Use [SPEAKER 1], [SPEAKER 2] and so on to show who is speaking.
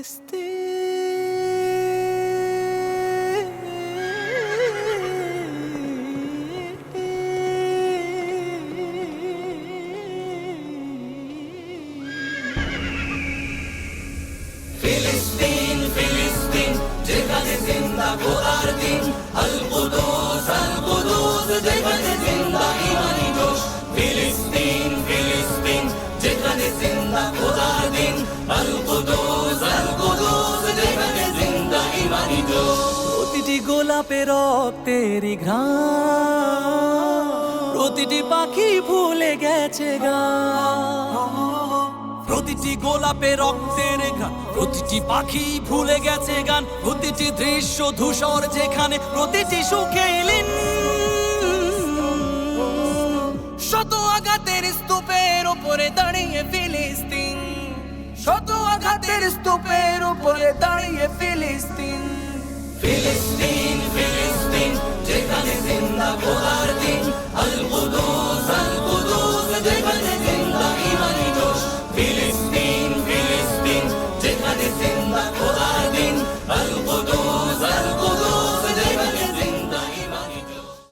[SPEAKER 1] ফিলিস্তিন ফিলিস্তিন যেখানে জিন্দা খোদার দিন, আল কুদুস যেখানে জিন্দা ইমানি জোশ। ফিলিস্তিন ফিলিস্তিন যেখানে জিন্দা খোদার দিন, আল কুদুস যেখানে জিন্দা ইমানি জোশ।
[SPEAKER 2] প্রতিটি গোলাপে রক্তেরই ঘ্রাণ, প্রতিটি পাখি ভুলে গেছে গান। প্রতিটি গোলাপে রক্তের গান, প্রতিটি পাখি ভুলে গেছে গান। প্রতিটি দৃশ্য ধূসর যেখানে, প্রতিটি সুখে লীন। শত আঘাতের স্তূপের উপরে দাঁড়িয়ে ফিলিস্তিন, শত আঘাতের স্তূপের উপরে দাঁড়িয়ে ফিলিস্তিন।
[SPEAKER 1] ফিলিস্তিন